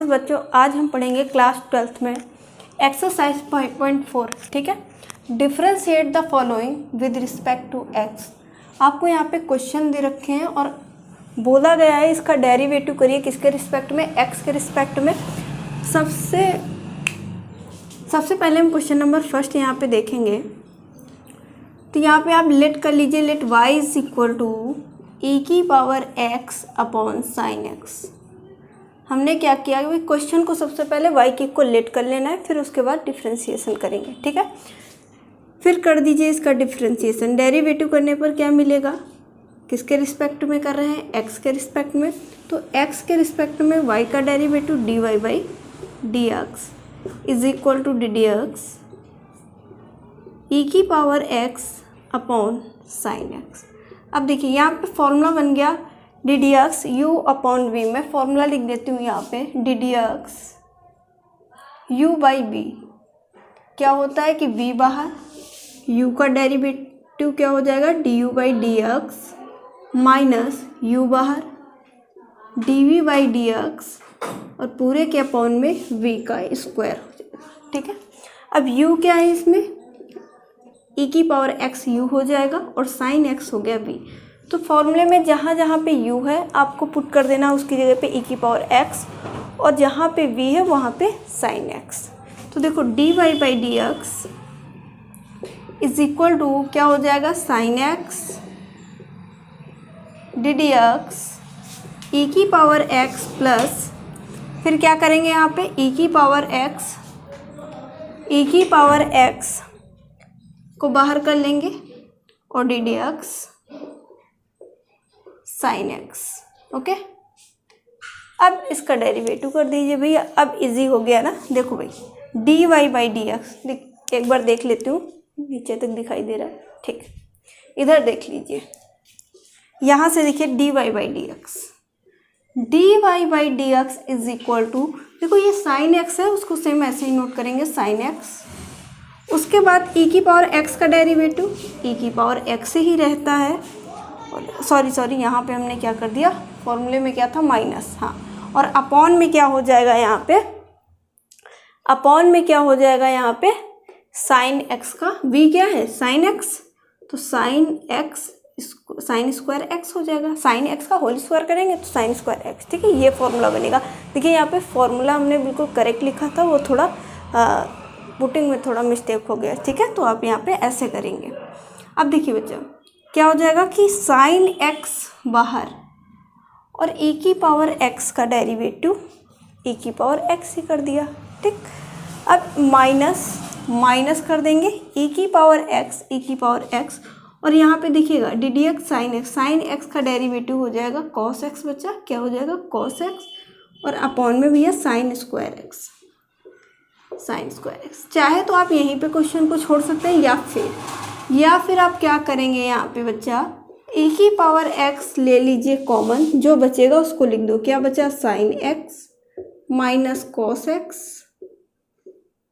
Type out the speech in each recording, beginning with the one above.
बच्चों आज हम पढ़ेंगे क्लास 12th में एक्सरसाइज 5.4। ठीक है, differentiate the following with respect to x. आपको यहाँ पे क्वेश्चन दे रखे हैं और बोला गया है इसका डेरिवेटिव करिए किसके रिस्पेक्ट में, एक्स के रिस्पेक्ट में। सबसे पहले हम क्वेश्चन नंबर फर्स्ट यहाँ पे देखेंगे। तो यहाँ पे आप लेट कर लीजिए, let y is equal to e की power x upon sine x. हमने क्या किया कि क्वेश्चन को सबसे पहले y के को लेट कर लेना है, फिर उसके बाद डिफ्रेंशिएशन करेंगे। ठीक है, फिर कर दीजिए इसका डिफ्रेंशिएशन। डेरिवेटिव करने पर क्या मिलेगा, किसके रिस्पेक्ट में कर रहे हैं, x के रिस्पेक्ट में। तो x के रिस्पेक्ट में y का derivative dy by d x is equal to d d x e की power x upon sine x. अब देखिए यहाँ पे फॉर्मूला बन गया d d x u upon v. मैं फॉर्मूला लिख देती हूँ यहाँ पे, d d x u by b. क्या होता है कि v बाहर, u का डेरिवेटिव क्या हो जाएगा, d u by d x minus u बाहर d v by d x और पूरे के अपॉन में v का स्क्वायर हो जाएगा। ठीक है, अब u क्या है इसमें, e की पावर x u हो जाएगा और साइन x हो गया v। तो फॉर्मूले में जहाँ जहाँ पे u है आपको पुट कर देना उसकी जगह पे e की पावर x, और जहाँ पे v है वहाँ पे साइन x। तो देखो dy by d x is equal to क्या हो जाएगा, sine x d d x e की पावर x प्लस फिर क्या करेंगे यहाँ पे e की पावर x को बाहर कर लेंगे और D d x sine x. Okay, अब इसका डेरिवेटिव कर दीजिए भैया। अब इजी हो गया ना। देखो भाई d y by d x एक बार देख लेती हूँ, नीचे तक दिखाई दे रहा है। ठीक, इधर देख लीजिए, यहाँ से देखिए d y by d x is equal to, देखो ये साइन एक्स है उसको सेम ऐसे ही नोट करेंगे, साइन एक्स। उसके बाद e की पावर x का डेरिवेटिव e की पावर x से ही रहता है। सॉरी यहाँ पे हमने क्या कर दिया, फॉर्मूले में क्या था माइनस, हाँ। और अपॉन में क्या हो जाएगा यहाँ पे, साइन x का v क्या है, साइन x। तो साइन स्क्वायर x हो जाएगा, साइन x का होल स्क्वायर करेंगे तो साइन स्क्वायर x। ठीक है, ये फॉर्मूला बनेगा। देखिए यहाँ पे फॉर्मूला हमने बिल्कुल करेक्ट लिखा था, वो थोड़ा पुटिंग में थोड़ा मिस्टेक हो गया। ठीक है, तो आप यहाँ पे ऐसे करेंगे। अब देखिए बच्चों क्या हो जाएगा कि साइन x बाहर और e की पावर x का डेरिवेटिव e की पावर x ही कर दिया। ठीक, अब माइनस कर देंगे e की पावर x और यहाँ पे देखिएगा d d x sine x का डेरिवेटिव हो जाएगा cos x। बच्चा क्या हो जाएगा, cos x और अपॉन में भैया साइन स्क्वायर x। चाहे तो आप यहीं पे क्वेश्चन को छोड़ सकते हैं या फिर आप क्या करेंगे यहाँ पे बच्चा, e की पावर x ले लीजिए कॉमन, जो बचेगा उसको लिख दो। क्या बचा, sine x minus cos x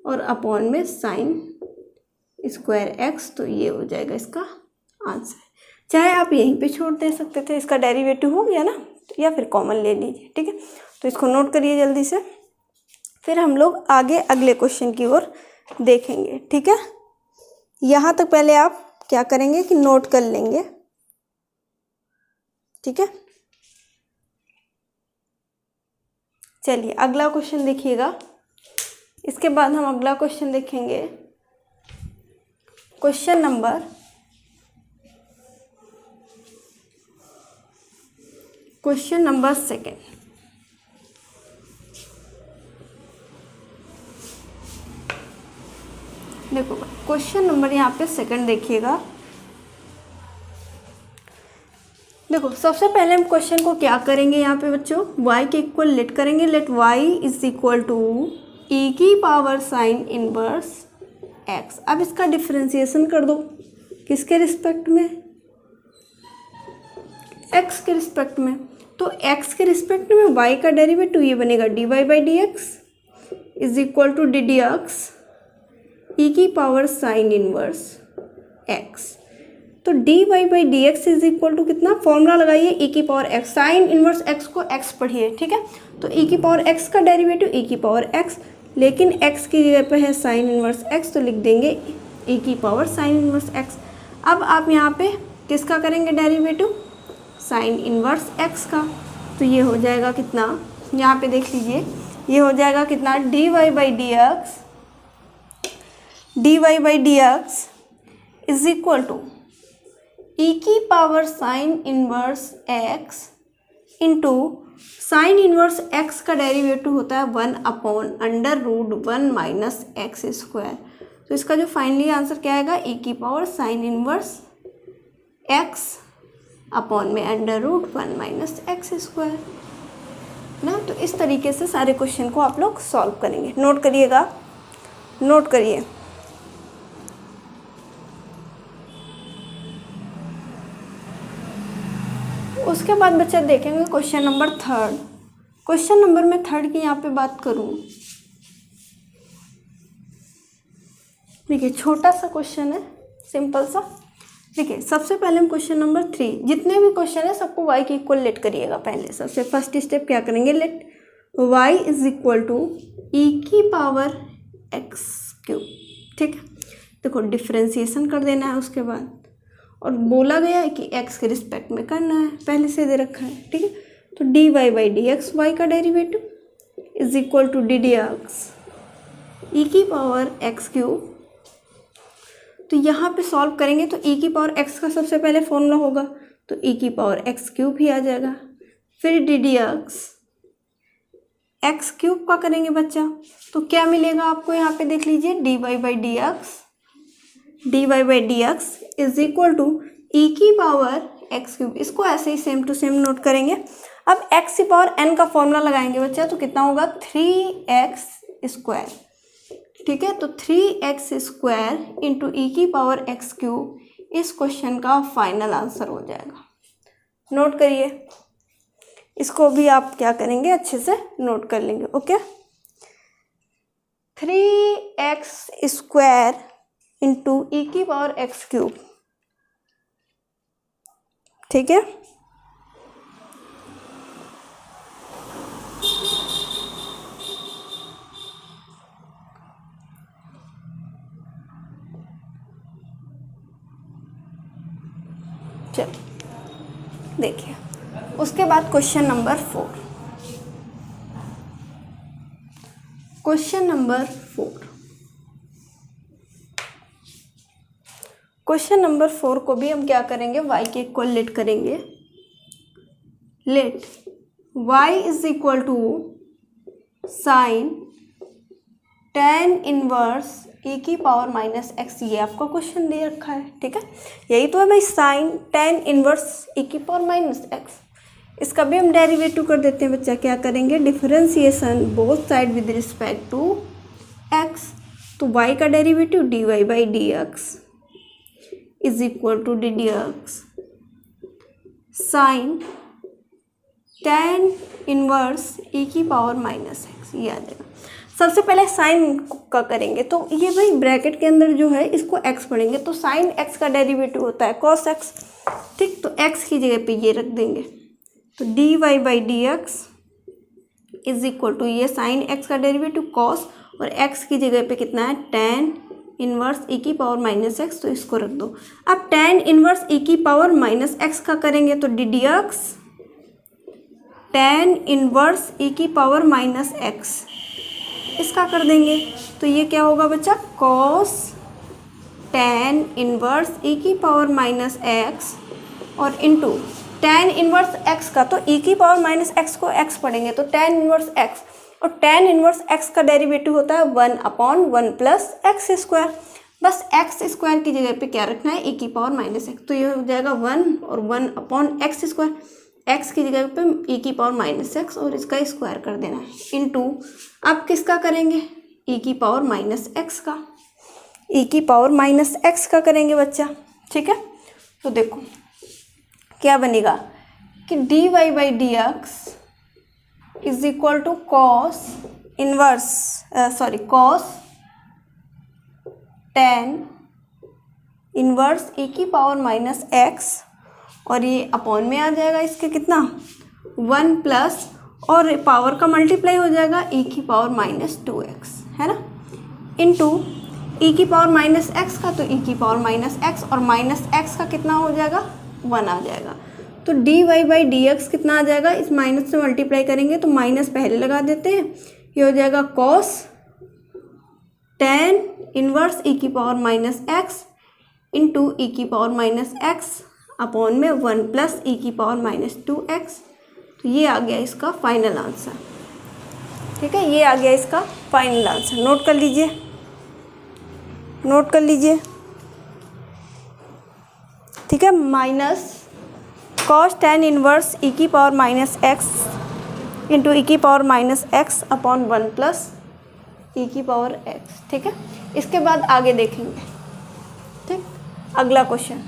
और अपॉन में साइन स्क्वायर x। तो ये हो जाएगा इसका आंसर। चाहे आप यहीं पे छोड़ दे सकते थे, इसका डेरिवेटिव हो गया ना, या फिर कॉमन ले लीजिए। ठीक है, तो इसको नोट करिए जल्दी से, फिर हम लोग आगे अगले क्वेश्चन की ओर देखेंगे। ठीक है, यहाँ तक पहले आप क्या करेंगे कि नोट कर लेंगे। ठीक है, चलिए अगला क्वेश्चन देखिएगा। इसके बाद हम अगला क्वेश्चन देखेंगे, क्वेश्चन नंबर 2। देखो क्वेश्चन नंबर यहाँ पे 2 देखिएगा। देखो सबसे पहले हम क्वेश्चन को क्या करेंगे यहाँ पे बच्चों, y के इक्वल लेट करेंगे। Let y is equal to e की पावर साइन इनवर्स x। अब इसका डिफरेंशिएशन कर दो, किसके रिस्पेक्ट में, x के रिस्पेक्ट में। तो x के रिस्पेक्ट में y का डेरिवेटिव ये बनेगा dy by d x is equal to d d x e की पावर साइन इनवर्स x। तो d y by d x is equal to कितना, फॉर्मूला लगाइए ई की power x, sine inverse x को x पढ़िए, ठीक है। तो ई की पावर एक्स का डेरिवेटिव ई की पावर एक्स, लेकिन एक्स की जगह पे है साइन इनवर्स एक्स, तो लिख देंगे ई की पावर साइन इनवर्स एक्स। अब आप यहाँ पे किसका करेंगे डेरिवेटिव, साइन इनवर्स एक्स का, तो ये हो जाएगा कितना, यहाँ पे देख लीजिए, ये हो जाएगा कितना, d y by d x is equal to e की power sine inverse x into sine inverse x का डेरिवेटिव होता है 1/√1 माइनस एक्स स्क्वायर। तो इसका जो फाइनली आंसर क्या आएगा, ई की power sine inverse x upon में √1 माइनस एक्स स्क्वायर ना। तो इस तरीके से सारे क्वेश्चन को आप लोग सॉल्व करेंगे। नोट करिएगा, नोट करिए। उसके बाद बच्चा देखेंगे question number third. Question number में थर्ड की यहाँ पे बात करूँ, देखिए छोटा सा क्वेश्चन है, सिंपल सा। देखिए सबसे पहले हम क्वेश्चन नंबर 3, जितने भी क्वेश्चन है सबको y के इक्वल लेट करिएगा। पहले सबसे फर्स्ट स्टेप क्या करेंगे, let y is equal to e की पावर एक्स क्यूब, ठीक है। देखो डिफ्रेंसिएशन कर देना है उसके बाद, और बोला गया है कि x के रिस्पेक्ट में करना है, पहले से दे रखा है, ठीक है। तो d y by d x, y का derivative is equal to d d x e की पावर एक्स क्यूब। तो यहाँ पे सॉल्व करेंगे तो e की पावर x का सबसे पहले फॉर्मूला होगा, तो e की पावर एक्स क्यूब ही आ जाएगा। फिर डी डी एक्स क्यूब का करेंगे बच्चा, तो क्या मिलेगा आपको, यहाँ पे देख लीजिए, d y by d x is equal to e की पावर एक्स क्यूब। इसको ऐसे ही सेम टू सेम नोट करेंगे। अब x की पावर n का फॉर्मूला लगाएंगे बच्चा, तो कितना होगा, 3x स्क्वायर, ठीक है। तो 3x स्क्वायर इंटू ई की पावर एक्स क्यूब इस क्वेश्चन का फाइनल आंसर हो जाएगा। नोट करिए, इसको भी आप क्या करेंगे, अच्छे से नोट कर लेंगे, okay. 3x square into e की पावर एक्स क्यूब, ठीक है। चलो देखिए, उसके बाद क्वेश्चन नंबर 4। क्वेश्चन नंबर 4 को भी हम क्या करेंगे, y के इक्वल लेट करेंगे। Let y is equal to sine tan inverse e की पावर माइनस एक्स, ये आपका क्वेश्चन दे रखा है, ठीक है। यही तो है भाई, साइन tan इनवर्स ई की पावर माइनस एक्स। इसका भी हम डेरिवेटिव कर देते हैं बच्चा, क्या करेंगे, differentiation both side with respect to x. तो y का derivative d y by d x is equal to d d x sine tan inverse e की पावर माइनस एक्स, ये आ जाएगा। सबसे पहले साइन का करेंगे, तो ये भाई ब्रैकेट के अंदर जो है इसको x पढ़ेंगे, तो साइन x का डेरिवेटिव होता है cos x, ठीक। तो x की जगह पे ये रख देंगे, तो d y by d x is equal to ये साइन x का डेरिवेटिव cos, और x की जगह पे कितना है, tan इनवर्स ई की पावर माइनस एक्स, तो इसको रख दो। अब tan इनवर्स ई की पावर माइनस एक्स का करेंगे, तो d d x tan inverse e की पावर माइनस एक्स इसका कर देंगे, तो ये क्या होगा बच्चा, cos tan इनवर्स ई की पावर माइनस एक्स और इंटू tan इनवर्स x का, तो e की पावर माइनस एक्स को x पढ़ेंगे, तो tan इनवर्स x, और tan इनवर्स x का डेरिवेटिव होता है 1/1 प्लस एक्स स्क्वायर। बस एक्स स्क्वायर की जगह पे क्या रखना है, e की पावर माइनस एक्स, तो ये हो जाएगा 1 और 1/x स्क्वायर। एक्स की जगह पे e की पावर माइनस एक्स और इसका स्क्वायर कर देना है, इंटू अब किसका करेंगे, e की पावर माइनस एक्स का, e की पावर माइनस एक्स का करेंगे बच्चा, ठीक है। तो देखो क्या बनेगा कि d y by d x is equal to cos tan inverse e की पावर माइनस एक्स, और ये अपॉन में आ जाएगा इसके कितना 1 प्लस, और पावर का मल्टीप्लाई हो जाएगा ई की पावर माइनस 2x, है ना, इनटू ई की पावर माइनस एक्स का, तो ई की पावर माइनस एक्स, और माइनस एक्स का कितना हो जाएगा 1 आ जाएगा। तो d y by d x कितना आ जाएगा, इस माइनस से मल्टीप्लाई करेंगे तो माइनस पहले लगा देते हैं, ये हो जाएगा कॉस tan इनवर्स ई की power minus x into e की पावर माइनस एक्स अपॉन में 1 प्लस ई की पावर माइनस 2x। तो ये आ गया इसका फाइनल आंसर। ठीक है, ये आ गया इसका फाइनल आंसर। नोट कर लीजिए, नोट कर लीजिए। ठीक है, minus cos tan inverse e की power minus x into e की power minus x upon 1 plus e की पावर एक्स। ठीक है, इसके बाद आगे देखेंगे। ठीक, अगला क्वेश्चन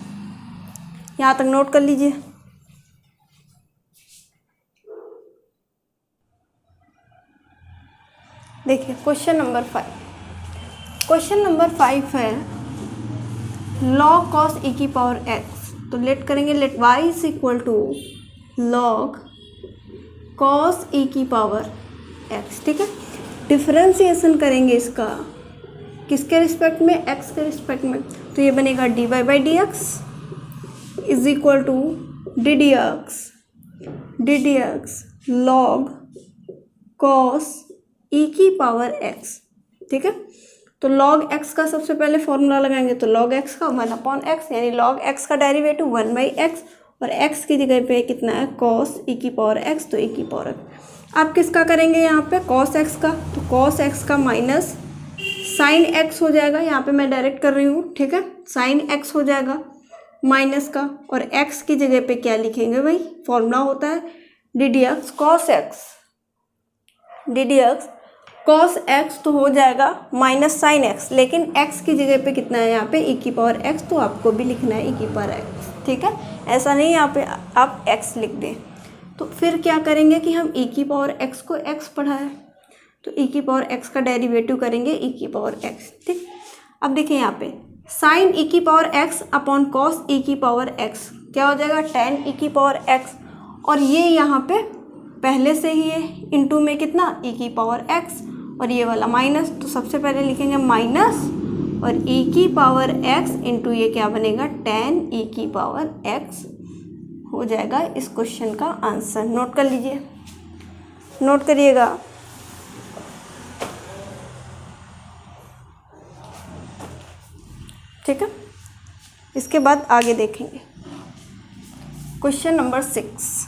यहाँ तक नोट कर लीजिए। देखिए क्वेश्चन नंबर 5। क्वेश्चन नंबर 5 है log cos e की पावर x। तो लेट करेंगे, let y is equal to log cos e की पावर x। ठीक है, डिफरेंशिएशन करेंगे इसका किसके रिस्पेक्ट में, x के रिस्पेक्ट में। तो ये बनेगा dy by d x is equal to d d x log cos e की पावर x। ठीक है, तो log x का सबसे पहले फॉर्मूला लगाएंगे, तो log x का 1/x, यानी log x का डेरिवेटिव 1/x, और x की जगह पे कितना है cos e की पावर x, तो e की पावर x। आप किसका करेंगे यहाँ पे, cos x का, तो cos x का माइनस sin x हो जाएगा, यहाँ पे मैं डायरेक्ट कर रही हूँ। ठीक है, sin x हो जाएगा माइनस का, और x की जगह पे क्या लिखेंगे भाई, फॉर्मूला होता है d d x cos x, d d x cos x, तो हो जाएगा माइनस साइन x, लेकिन x की जगह पे कितना है यहाँ पे e की पावर x, तो आपको भी लिखना है e की पावर x। ठीक है, ऐसा नहीं यहाँ पे आप x लिख दें। तो फिर क्या करेंगे कि हम e की पावर x को x पढ़ा है, तो e की पावर x का डेरिवेटिव करेंगे e की पावर x। ठीक, अब देखिए यहाँ पे साइन e की power x upon cos e की पावर x क्या हो जाएगा, tan e की पावर x, और ये यहाँ पे पहले से ही है इंटू में कितना e की पावर x, और ये वाला माइनस, तो सबसे पहले लिखेंगे माइनस और e की पावर x इंटू ये क्या बनेगा tan e की पावर x हो जाएगा इस क्वेश्चन का आंसर। नोट कर लीजिए, नोट करिएगा। ठीक है, इसके बाद आगे देखेंगे क्वेश्चन नंबर 6।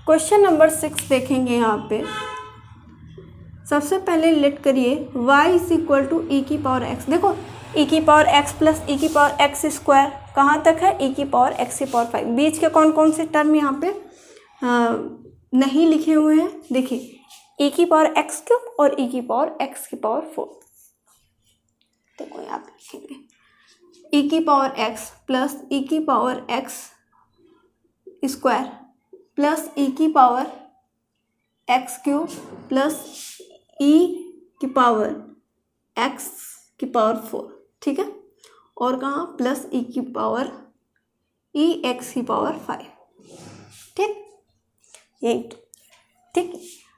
क्वेश्चन नंबर 6 देखेंगे यहाँ पे। सबसे पहले लेट करिए y is equal to e की पावर x। देखो e की पावर x प्लस ई की पावर x स्क्वायर कहाँ तक है, e की पावर x की पावर 5। बीच के कौन कौन से टर्म यहाँ पे नहीं लिखे हुए हैं, देखिए e की पावर x क्यूब और e की पावर x की पावर 4। देखो यहाँ पे लिखेंगे e की पावर x प्लस ई की power x square plus e की power x cube plus e की पावर एक्स की पावर 4। ठीक है, और कहाँ प्लस ई की पावर ई एक्स की पावर 5। ठीक, यही। ठीक,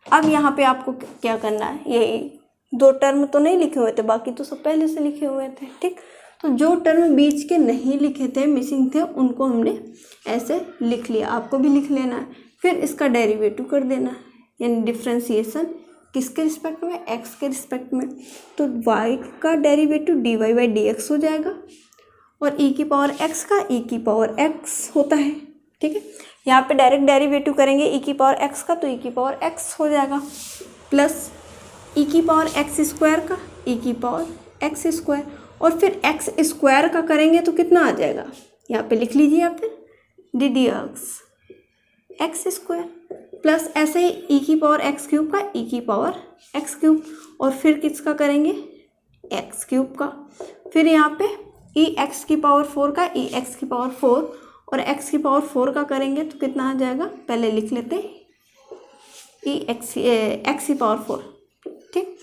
अब यहाँ पे आपको क्या करना है, ये दो टर्म तो नहीं लिखे हुए थे, बाकी तो सब पहले से लिखे हुए थे। ठीक, तो जो टर्म बीच के नहीं लिखे थे, मिसिंग थे, उनको हमने ऐसे लिख लिया, आपको भी लिख लेना है। फिर इसका डेरिवेटिव कर देना है, यानी डिफ्रेंसिएशन किसके रिस्पेक्ट में, x के रिस्पेक्ट में। तो y का derivative dy by d x हो जाएगा, और e की पावर x का e की पावर x होता है। ठीक है, यहाँ पे डायरेक्ट डेरिवेटिव करेंगे e की पावर x का, तो e की पावर x हो जाएगा, प्लस e की पावर x स्क्वायर का e की पावर x स्क्वायर, और फिर x स्क्वायर का करेंगे तो कितना आ जाएगा, यहाँ पे लिख लीजिए आप, फिर D d x square, plus ऐसे ही e की पावर x क्यूब का e की पावर x क्यूब, और फिर किसका करेंगे x क्यूब का, फिर यहाँ पे e x की पावर 4 का e x की पावर 4, और x की पावर 4 का करेंगे तो कितना आ जाएगा, पहले लिख लेते हैं e x की पावर 4। ठीक,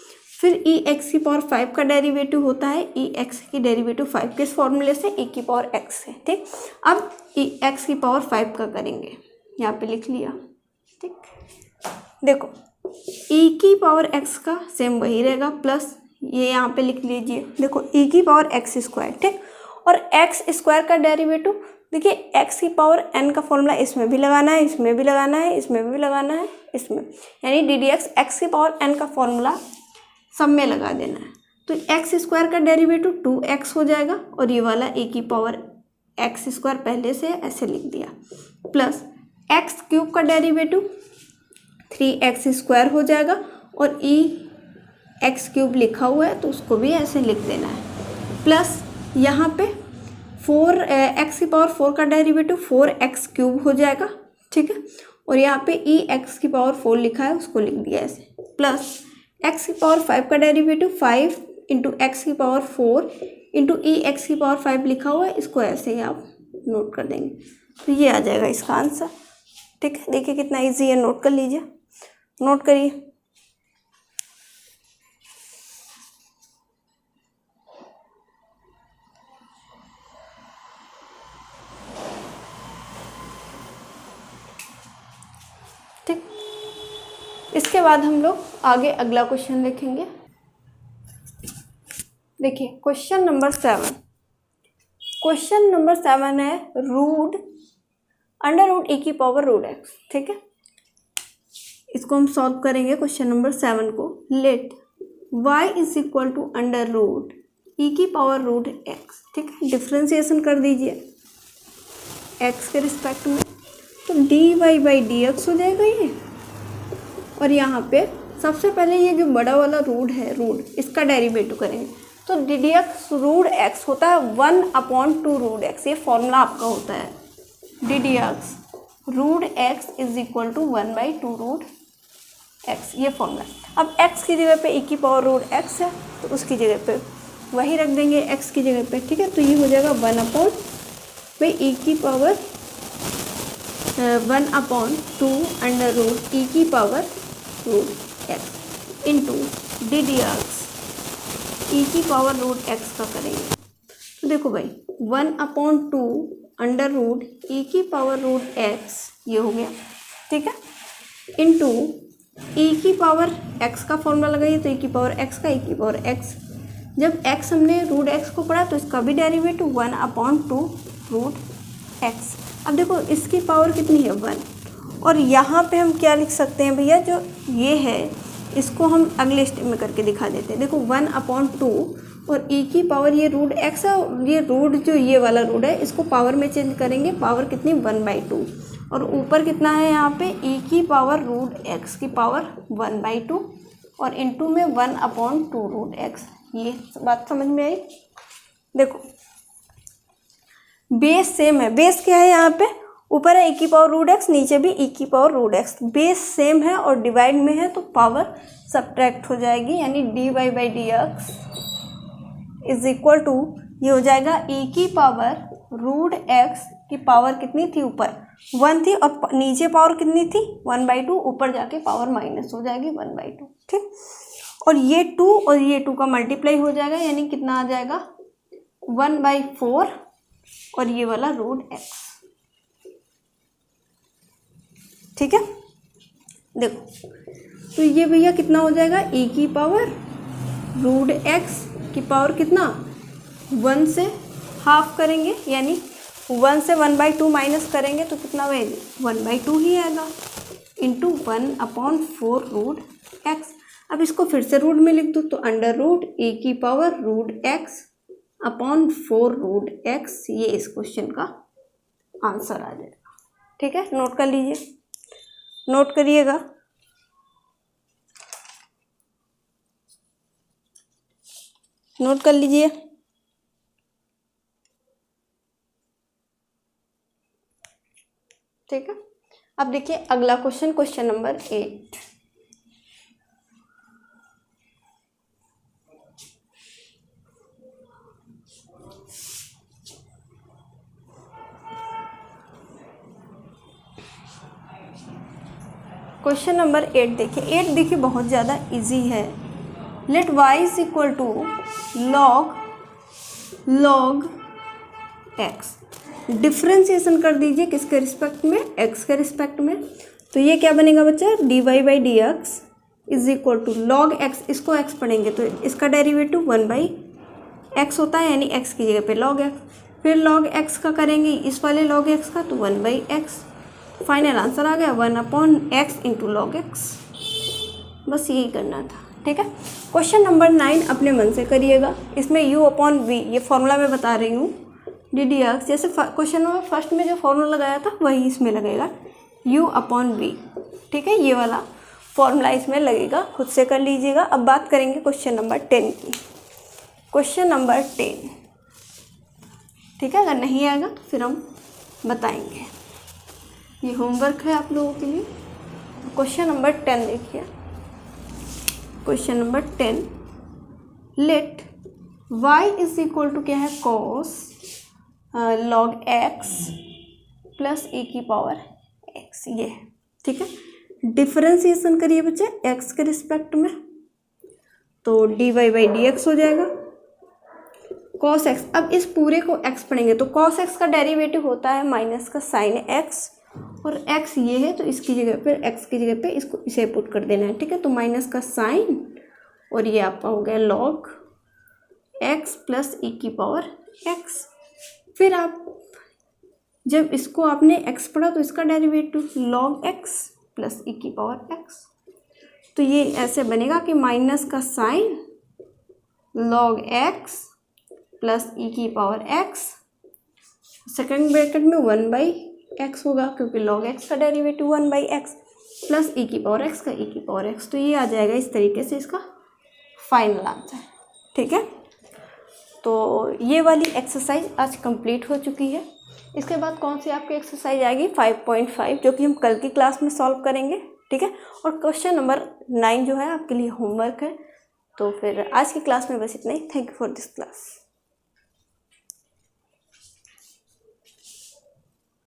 फिर ई एक्स की पावर 5 का डेरिवेटिव होता है ई एक्स की डेरिवेटिव 5 किस फॉर्मूले से, ई की पावर एक्स से। ठीक, अब ई एक्स की पावर 5 का करेंगे, यहाँ पे लिख लिया। ठीक, देखो ई की पावर एक्स का सेम वही रहेगा, प्लस ये यहाँ पे लिख लीजिए, देखो ई की पावर एक्स स्क्वायर। ठीक, और एक्स स्क्वायर का डेरिवेटिव देखिए, एक्स की पावर एन का फॉर्मूला इसमें भी लगाना है, इसमें भी लगाना है, इसमें भी लगाना है, इसमें, यानी डी डी एक्स एक्स की पावर एन का फॉर्मूला सब में लगा देना है। तो एक्स स्क्वायर का डेरिवेटिव 2x हो जाएगा, और ये वाला ए की पावर एक्स स्क्वायर पहले से ऐसे लिख दिया, प्लस एक्स क्यूब का डेरिवेटिव 3x स्क्वायर हो जाएगा, और ई एक्स क्यूब लिखा हुआ है तो उसको भी ऐसे लिख देना है, प्लस यहाँ पे 4x की पावर 4 का डेरिवेटिव 4x क्यूब हो जाएगा। ठीक है, और यहाँ पे ई एक्स की पावर 4 लिखा है उसको लिख दिया ऐसे, प्लस x की पावर 5 का डेरिवेटिव 5 इंटू एक्स की पावर 4 इंटू ई एक्स की पावर 5 लिखा हुआ है, इसको ऐसे ही आप नोट कर देंगे तो ये आ जाएगा इसका आंसर। ठीक है, देखिए कितना इजी है, नोट कर लीजिए, नोट करिए। ठीक, इसके बाद हम लोग आगे अगला क्वेश्चन देखेंगे। देखिए क्वेश्चन नंबर 7, क्वेश्चन नंबर 7 है रूट अंडर रूट ई की पावर रूट एक्स। ठीक है, इसको हम सॉल्व करेंगे क्वेश्चन नंबर 7 को। Let y is equal to under root e की पावर रूट एक्स। ठीक है, डिफ्रेंसिएशन कर दीजिए x के रिस्पेक्ट में, तो dy बाई डी एक्स हो जाएगा ये, और यहाँ पे सबसे पहले ये जो बड़ा वाला रूट है, रूट इसका डेरिवेटिव करेंगे, तो d d x root x होता है 1/2 रूट एक्स, ये फॉर्मूला आपका होता है, d d x root x is equal to 1/2 root x, ये फॉर्मूला। अब x की जगह पे e की पावर रूट एक्स है तो उसकी जगह पे वही रख देंगे x की जगह पे। ठीक है, तो ये हो जाएगा 1/2 ई की पावर 1/2 अंडर रूट ई की power root x into d d x e की पावर रूट एक्स का करेंगे। तो देखो भाई 1/2 अंडर रूट ई की पावर रूट एक्स ये हो गया। ठीक है, इंटू ई की पावर एक्स का फॉर्मूला लगाइए, तो ई की पावर एक्स का ई की पावर एक्स, जब एक्स हमने रूट एक्स को पढ़ा तो इसका भी डेरिवेटिव 1/2 रूट एक्स। अब देखो इसकी पावर कितनी है 1, और यहाँ पे हम क्या लिख सकते हैं भैया, जो ये है इसको हम अगले स्टेप में करके दिखा देते हैं। देखो 1/2 और ई की पावर ये रूट एक्स है, और ये रूट जो ये वाला रूट है इसको पावर में चेंज करेंगे, पावर कितनी 1/2, और ऊपर कितना है यहाँ पे ई की पावर रूट एक्स की पावर 1/2 और इनटू में 1/2 रूट एक्स। ये बात समझ में आई। देखो बेस सेम है, बेस क्या है यहाँ पे, ऊपर है ई की पावर रूट एक्स, नीचे भी ई की power root x, base same है और डिवाइड में है तो पावर सब्ट्रैक्ट हो जाएगी, यानी d y by d x is equal to ये हो जाएगा ई की पावर रूट एक्स की पावर कितनी थी, ऊपर 1 थी और नीचे पावर कितनी थी 1/2, ऊपर जाके पावर माइनस हो जाएगी 1/2। ठीक, और ये 2 और ये 2 का मल्टीप्लाई हो जाएगा, यानी कितना आ जाएगा 1/4 और ये वाला रूट एक्स। ठीक है, देखो तो ये भैया कितना हो जाएगा ई की पावर रूट एक्स की पावर कितना 1 से हाफ करेंगे, यानी 1 से 1/2 माइनस करेंगे तो कितना होएगा 1/2 ही आएगा, इंटू 1/4 रूट एक्स। अब इसको फिर से रूट में लिख दूँ तो अंडर रूट ए की power root x upon 4 root x, ये इस क्वेश्चन का आंसर आ जाएगा। ठीक है, नोट कर लीजिए, नोट करिएगा। नोट कर लीजिए। ठीक है, अब देखिए अगला question, question number 8। Question number 8 देखिए, 8 देखिए बहुत ज़्यादा इजी है, let y is equal to log x। Differentiation कर दीजिए किसके रिस्पेक्ट में, x के रिस्पेक्ट में। तो ये क्या बनेगा बच्चा, dy by d x is equal to log x, इसको x पढ़ेंगे तो इसका डेरिवेटिव 1/x होता है, यानी x की जगह पे log x, फिर log x का करेंगे इस वाले log x का तो 1/x। फाइनल आंसर आ गया 1/x इंटू log x। बस यही करना था, ठीक है। क्वेश्चन नंबर 9 अपने मन से करिएगा। इसमें u/v ये फॉर्मूला मैं बता रही हूँ, ddx जैसे क्वेश्चन नंबर फर्स्ट में जो फॉर्मूला लगाया था वही इसमें लगेगा, u/v, ठीक है। ये वाला फॉर्मूला इसमें लगेगा, खुद से कर लीजिएगा। अब बात करेंगे क्वेश्चन नंबर 10 की। क्वेश्चन नंबर 10, ठीक है, अगर नहीं आएगा तो फिर हम बताएंगे। ये होमवर्क है आप लोगों के लिए। क्वेश्चन नंबर 10 देखिए। Question number 10, let y is equal to क्या है, cos log x plus e की पावर x, ये ठीक है। डिफरेंशिएशन करिए बच्चे x के रिस्पेक्ट में, तो dy बाई डी एक्स हो जाएगा। cos x, अब इस पूरे को x पढ़ेंगे तो cos x का डेरिवेटिव होता है माइनस का साइन x, और x ये है तो इसकी जगह पे, x की जगह पे इसको इसे पुट कर देना है, ठीक है। तो माइनस का साइन और ये आपका हो गया log x प्लस e की पावर x। फिर आप जब इसको आपने x पढ़ा तो इसका derivative log x plus e की पावर x, तो ये ऐसे बनेगा कि माइनस का sine log x plus e की पावर x, सेकेंड ब्रैकेट में 1/x होगा क्योंकि log x का डेरिवेटिव 1/x प्लस e की पावर x का e की पावर x। तो ये आ जाएगा इस तरीके से इसका फाइनल आंसर, ठीक है। तो ये वाली एक्सरसाइज आज कंप्लीट हो चुकी है। इसके बाद कौन सी आपकी एक्सरसाइज आएगी 5.5, जो कि हम कल की क्लास में सॉल्व करेंगे, ठीक है। और क्वेश्चन नंबर 9 जो है आपके लिए होमवर्क है। तो फिर आज की क्लास में बस इतना ही। Thank you for this class.